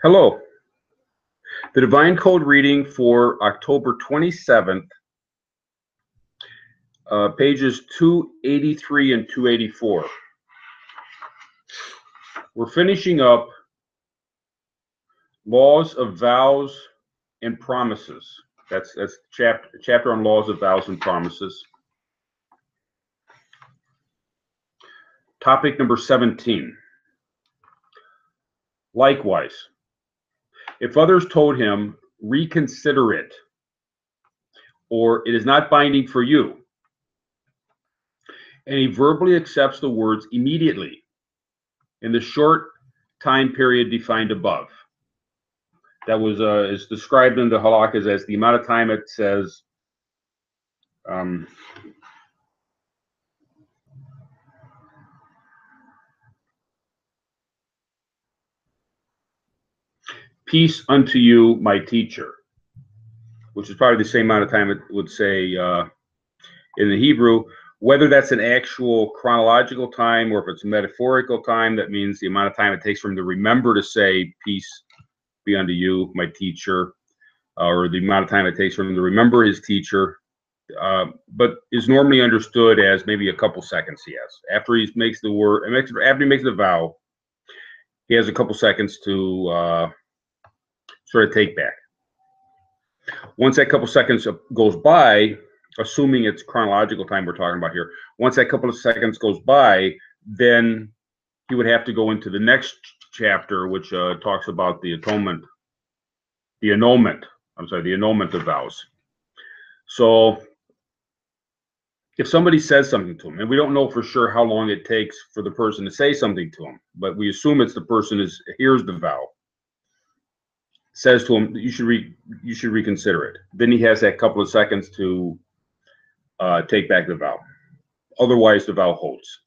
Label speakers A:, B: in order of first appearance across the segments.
A: Hello. The Divine Code reading for October 27th, pages 283 and 284. We're finishing up Laws of Vows and Promises. That's chapter on Laws of Vows and Promises. Topic number 17. Likewise, if others told him, reconsider it, or it is not binding for you, and he verbally accepts the words immediately in the short time period defined above. That was is described in the halakha as the amount of time it says peace unto you, my teacher, which is probably the same amount of time it would say in the Hebrew. Whether that's an actual chronological time or if it's metaphorical time, that means the amount of time it takes for him to remember to say peace be unto you, my teacher, or the amount of time it takes for him to remember his teacher, but is normally understood as maybe a couple seconds he has. After he makes the word, after he makes the vow, he has a couple seconds to sort of take back. Once that couple seconds goes by, assuming it's chronological time we're talking about here, once that couple of seconds goes by, then he would have to go into the next chapter, which talks about the annulment of vows. So if somebody says something to him, and we don't know for sure how long it takes for the person to say something to him, but we assume it's the person hears the vow, says to him, you should reconsider it. Then he has that couple of seconds to take back the vow. Otherwise, the vow holds.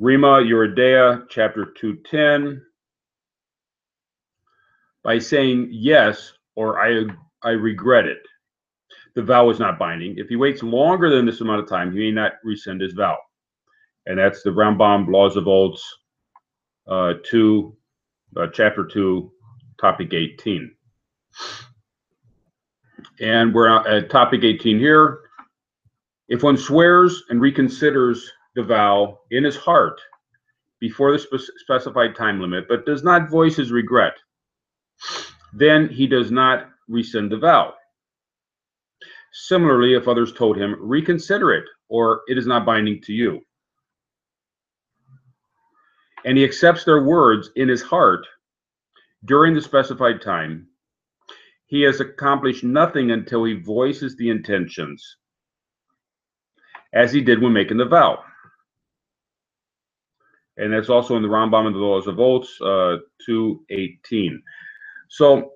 A: Rima Eurydeia, chapter 210. By saying yes or I regret it, the vow is not binding. If he waits longer than this amount of time, he may not rescind his vow. And that's the Rambam Laws of Oaths, chapter 2, topic 18. And we're at topic 18 here. If one swears and reconsiders the vow in his heart before the specified time limit, but does not voice his regret, then he does not rescind the vow. Similarly, if others told him, reconsider it, or it is not binding to you, and he accepts their words in his heart during the specified time, he has accomplished nothing until he voices the intentions, as he did when making the vow. And that's also in the Rambam and the Laws of Oaths, 2:18. So,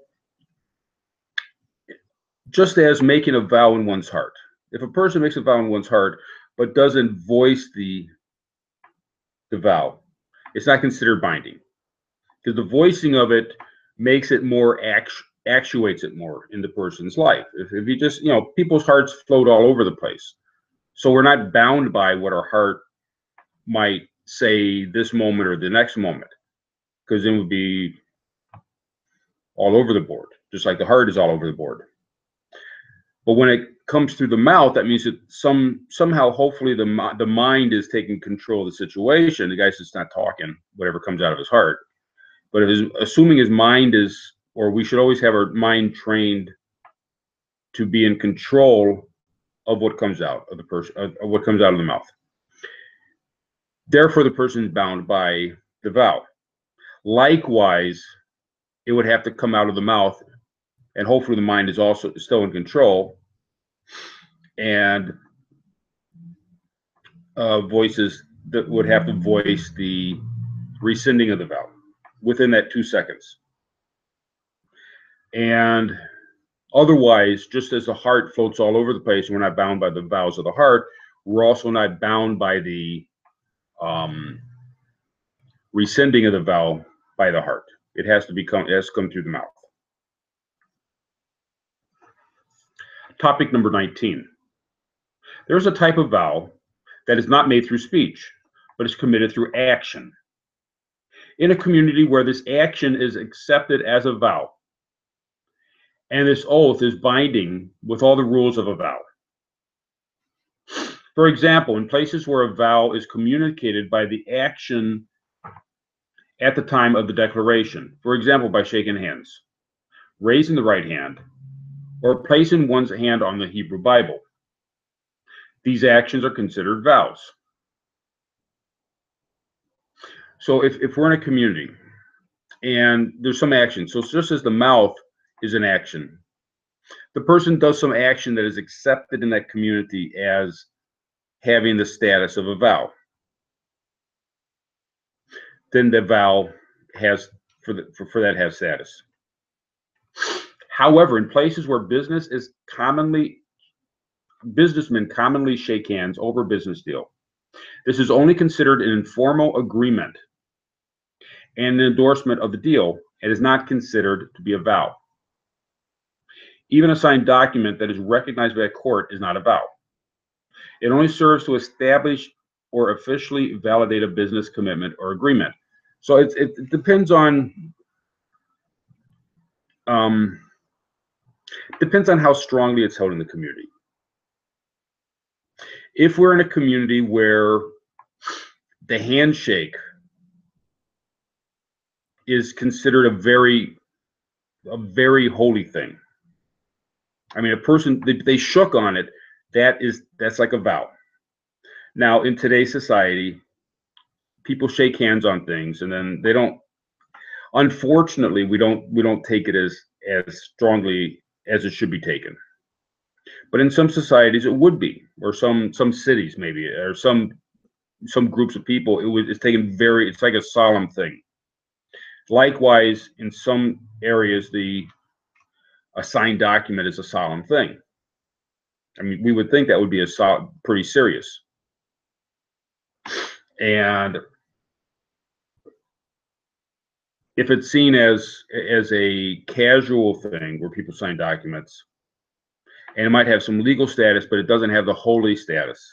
A: just as making a vow in one's heart, if a person makes a vow in one's heart but doesn't voice the vow, it's not considered binding, because the voicing of it makes it more actuates it more in the person's life. If you just, people's hearts float all over the place, so we're not bound by what our heart might say this moment or the next moment, because then it would be all over the board, just like the heart is all over the board. But when it comes through the mouth, that means that somehow, hopefully, the mind is taking control of the situation. The guy's just not talking whatever comes out of his heart. But assuming his mind is, or we should always have our mind trained to be in control of what comes out of the person, of what comes out of the mouth. Therefore, the person is bound by the vow. Likewise, it would have to come out of the mouth, and hopefully the mind is also still in control, and voices that would have to voice the rescinding of the vow within that 2 seconds. And otherwise, just as the heart floats all over the place, we're not bound by the vows of the heart, we're also not bound by the rescinding of the vow by the heart. It has to come through the mouth. Topic number 19. There's a type of vow that is not made through speech, but it's committed through action. In a community where this action is accepted as a vow, and this oath is binding with all the rules of a vow. For example, in places where a vow is communicated by the action at the time of the declaration, for example, by shaking hands, raising the right hand, or placing one's hand on the Hebrew Bible. These actions are considered vows. So if we're in a community and there's some action, so just as the mouth is an action, the person does some action that is accepted in that community as having the status of a vow, then the vow has for that has status. However, in places where businessmen commonly shake hands over a business deal, this is only considered an informal agreement and an endorsement of the deal. It is not considered to be a vow. Even a signed document that is recognized by a court is not a vow. It only serves to establish or officially validate a business commitment or agreement. So it depends on how strongly it's held in the community. If we're in a community where the handshake is considered a very holy thing, I mean, a person they shook on it, that's like a vow. Now, in today's society, people shake hands on things, and then they don't. Unfortunately, we don't take it as strongly as it should be taken. But in some societies, it would be, or some cities maybe, or some groups of people, it's taken very. It's like a solemn thing. Likewise, in some areas, a signed document is a solemn thing. I mean, we would think that would be pretty serious. And if it's seen as a casual thing where people sign documents, and it might have some legal status, but it doesn't have the holy status.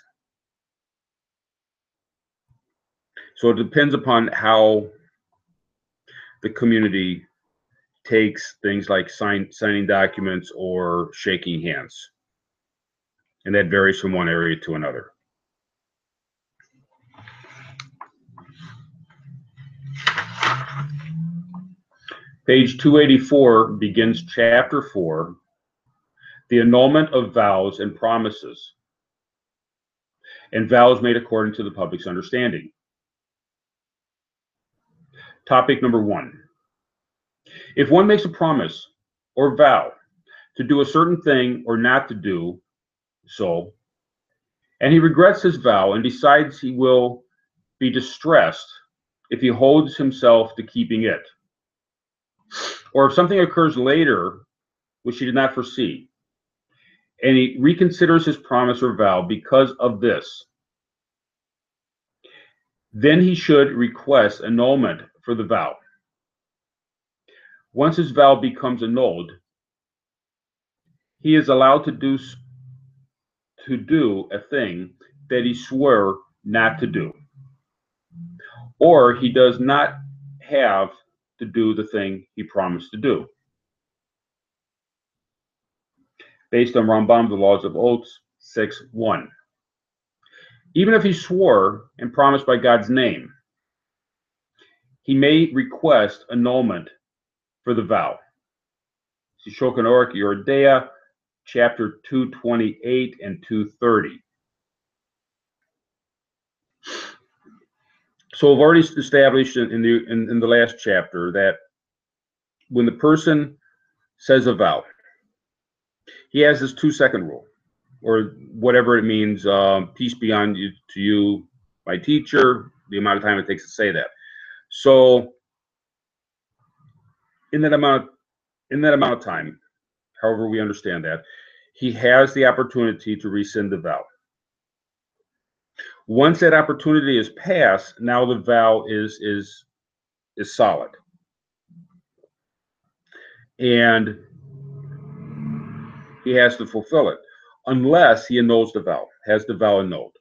A: So it depends upon how the community takes things like signing documents or shaking hands. And that varies from one area to another. Page 284 begins chapter 4, the annulment of vows and promises, and vows made according to the public's understanding. Topic number 1. If one makes a promise or vow to do a certain thing or not to do so, and he regrets his vow and decides he will be distressed if he holds himself to keeping it, or if something occurs later which he did not foresee, and he reconsiders his promise or vow because of this, then he should request annulment for the vow. Once his vow becomes annulled, he is allowed to do a thing that he swore not to do, or he does not have to do the thing he promised to do. Based on Rambam, The Laws of Oaths 6:1. Even if he swore and promised by God's name, he may request annulment for the vow. See Shulchan Aruch Yeridea, chapter 228 and 230. So I've already established in the last chapter that when the person says a vow, he has this 2-second rule, or whatever it means. Peace be on you to you, my teacher. The amount of time it takes to say that. So in that amount of time, however we understand that, he has the opportunity to rescind the vow. Once that opportunity is passed, now the vow is solid, and he has to fulfill it, unless he annuls the vow, has the vow annulled.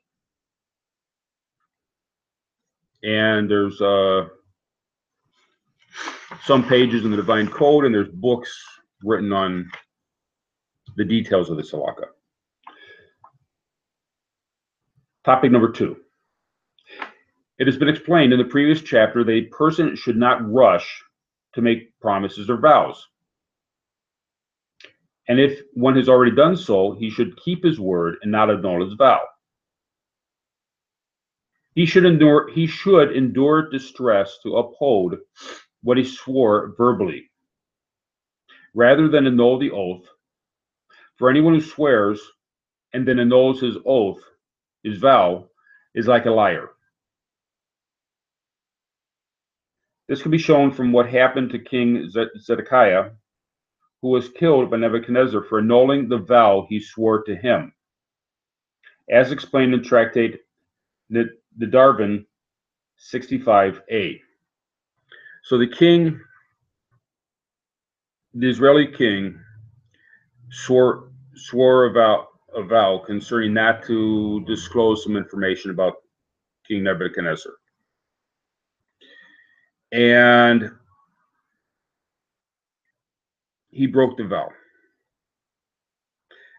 A: And there's some pages in the Divine Code, and there's books written on the details of this halakha. Topic number 2. It has been explained in the previous chapter that a person should not rush to make promises or vows. And if one has already done so, he should keep his word and not annul his vow. He should endure distress to uphold what he swore verbally, rather than annul the oath. For anyone who swears and then annuls his oath, his vow, is like a liar. This can be shown from what happened to King Zedekiah, who was killed by Nebuchadnezzar for annulling the vow he swore to him, as explained in Tractate Nedarvin 65a. So the Israeli king, swore a vow concerning not to disclose some information about King Nebuchadnezzar. And he broke the vow.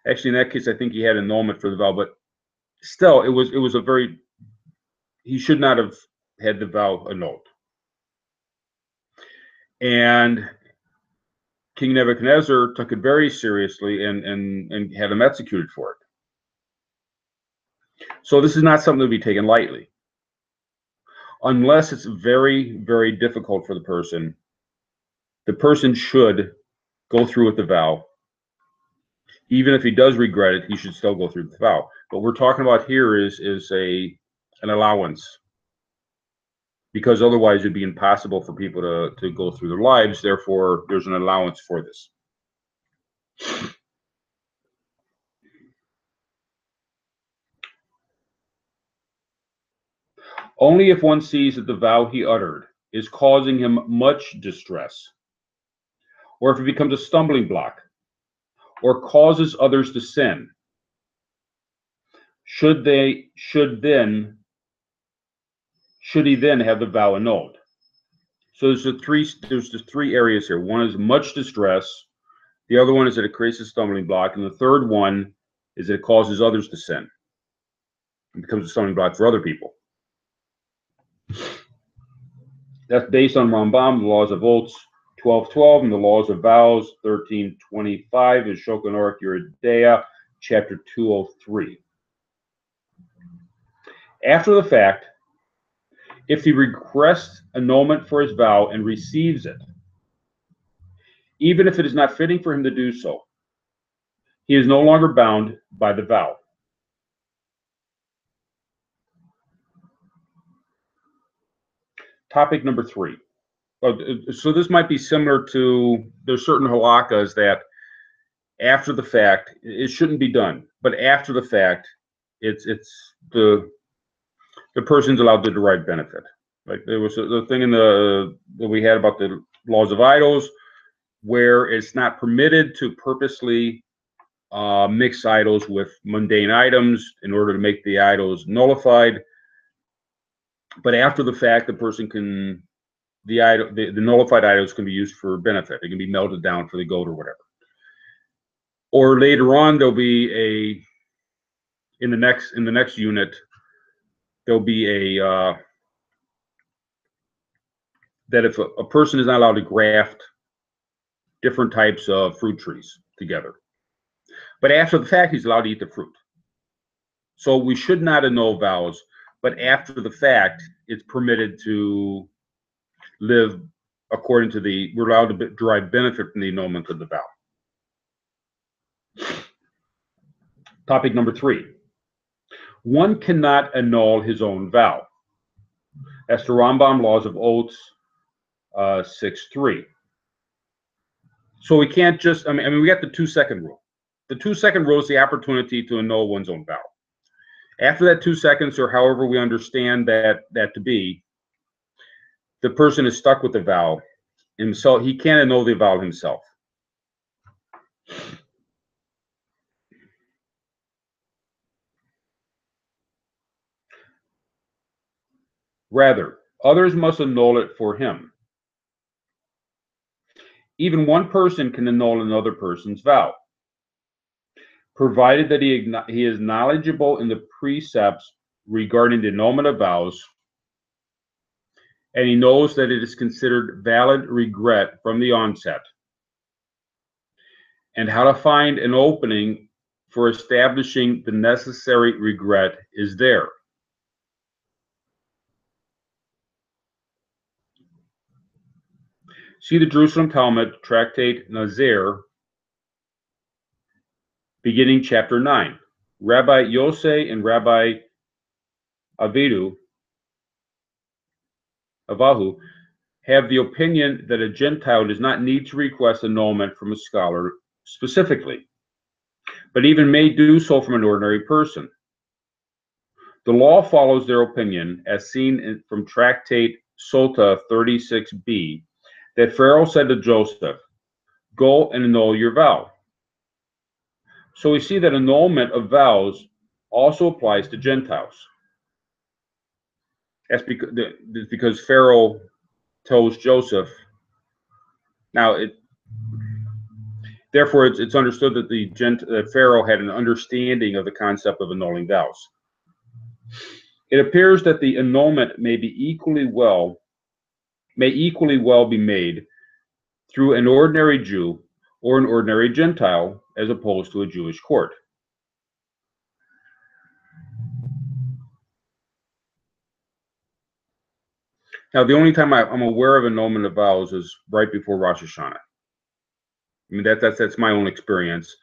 A: Actually, in that case, I think he had annulment for the vow, but still, it was a very, he should not have had the vow annulled. And King Nebuchadnezzar took it very seriously and had him executed for it. So this is not something to be taken lightly. Unless it's very, very difficult for the person should go through with the vow. Even if he does regret it, he should still go through the vow. What we're talking about here is an allowance, because otherwise it'd be impossible for people to go through their lives. Therefore, there's an allowance for this. Only if one sees that the vow he uttered is causing him much distress, or if it becomes a stumbling block, or causes others to sin, should he then have the vow annulled. So there's just three areas here. One is much distress, the other one is that it creates a stumbling block, and the third one is that it causes others to sin. It becomes a stumbling block for other people. That's based on Rambam, the laws of oaths 12:12, and the laws of vows 13:25, and Shulchan Aruch Yeridea, chapter 203. After the fact, if he requests annulment for his vow and receives it, even if it is not fitting for him to do so, he is no longer bound by the vow. Topic number 3. So this might be similar to, there's certain halakas that after the fact, it shouldn't be done, but after the fact, it's the person's allowed to derive benefit. Like there was the thing that we had about the laws of idols, where it's not permitted to purposely mix idols with mundane items in order to make the idols nullified. But after the fact, the person can, the nullified idols can be used for benefit. It can be melted down for the goat or whatever. Or later on, there'll be in the next unit, there'll be that if a person is not allowed to graft different types of fruit trees together, but after the fact, he's allowed to eat the fruit. So we should not annul vows, but after the fact, it's permitted to live according to we're allowed to derive benefit from the annulment of the vow. Topic number 3. One cannot annul his own vow. That's the Rambam Laws of Oaths 6:3. So we can't just, I mean, we got the 2-second rule. The 2-second rule is the opportunity to annul one's own vow. After that 2 seconds, or however we understand that to be, the person is stuck with the vow himself. He can't annul the vow himself. Rather, others must annul it for him. Even one person can annul another person's vow, provided that he is knowledgeable in the precepts regarding the annulment of vows, and he knows that it is considered valid regret from the onset, and how to find an opening for establishing the necessary regret is there. See the Jerusalem Talmud, Tractate Nazir, beginning chapter 9. Rabbi Yosei and Rabbi Avahu have the opinion that a Gentile does not need to request annulment from a scholar specifically, but even may do so from an ordinary person. The law follows their opinion, as seen from Tractate Sota 36b, that Pharaoh said to Joseph, "Go and annul your vow." So we see that annulment of vows also applies to Gentiles. That's because Pharaoh tells Joseph. Now, therefore, it's understood that that Pharaoh had an understanding of the concept of annulling vows. It appears that the annulment may equally well be made through an ordinary Jew or an ordinary Gentile, as opposed to a Jewish court. Now, the only time I'm aware of annulment of vows is right before Rosh Hashanah. I mean, that's my own experience.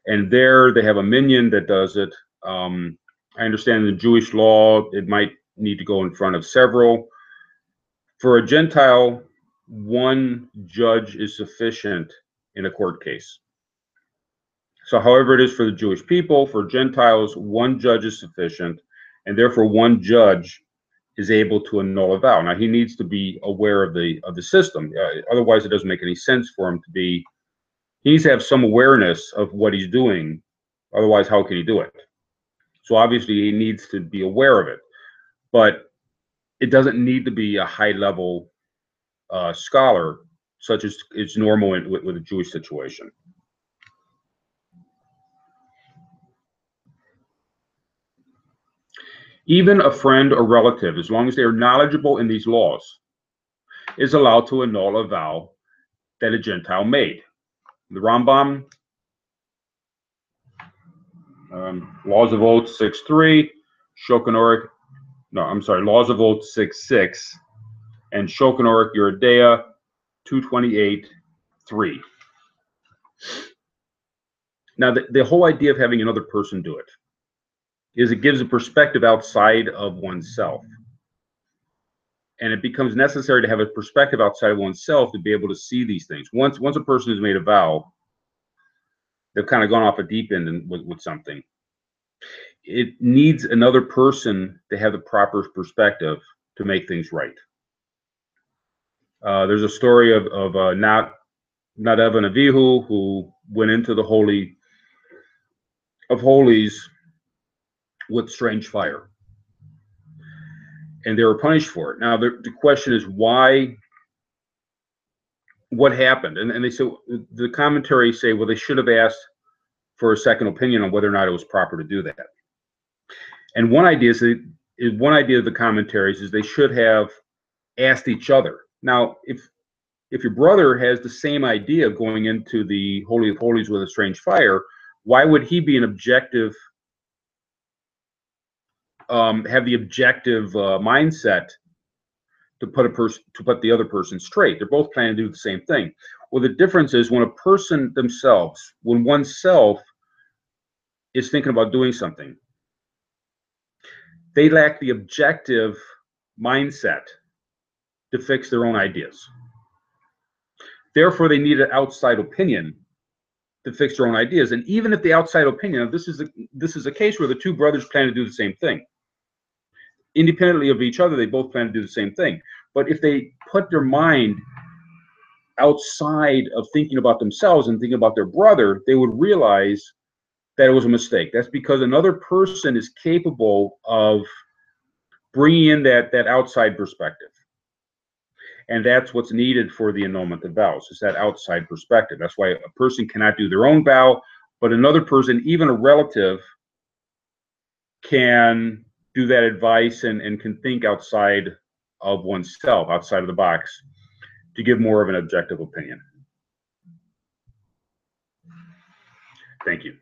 A: And there they have a minion that does it. I understand in the Jewish law, it might need to go in front of several. For a Gentile, one judge is sufficient in a court case. So however it is for the Jewish people, for Gentiles, one judge is sufficient, and therefore one judge is able to annul a vow. Now, he needs to be aware of the system. Otherwise, it doesn't make any sense for him to be. He needs to have some awareness of what he's doing. Otherwise, how can he do it? So obviously, he needs to be aware of it. But it doesn't need to be a high-level scholar, such as it's normal with a Jewish situation. Even a friend or relative, as long as they are knowledgeable in these laws, is allowed to annul a vow that a Gentile made. The Rambam, Laws of Oath 6.3, Shulchan Aruch, Laws of Oath 6.6, and Shulchan Aruch Yeridea 228.3. Now, the whole idea of having another person do it is it gives a perspective outside of oneself. And it becomes necessary to have a perspective outside of oneself to be able to see these things. Once a person has made a vow, they've kind of gone off a deep end with something. It needs another person to have the proper perspective to make things right. There's a story of Nadav and Avihu, who went into the Holy of Holies with strange fire, and they were punished for it. Now, the question is why? What happened? And they say, the commentaries say, well, they should have asked for a second opinion on whether or not it was proper to do that. And one idea of the commentaries is they should have asked each other. Now, if your brother has the same idea of going into the Holy of Holies with a strange fire, why would he be an objective, have the objective mindset to put the other person straight? They're both planning to do the same thing. Well, the difference is when when oneself is thinking about doing something, they lack the objective mindset to fix their own ideas. Therefore, they need an outside opinion to fix their own ideas. And even if the outside opinion, this is a case where the two brothers plan to do the same thing. Independently of each other, they both plan to do the same thing. But if they put their mind outside of thinking about themselves and thinking about their brother, they would realize that it was a mistake. That's because another person is capable of bringing in that outside perspective. And that's what's needed for the annulment of vows, is that outside perspective. That's why a person cannot do their own vow, but another person, even a relative, can do that advice and can think outside of oneself, outside of the box, to give more of an objective opinion. Thank you.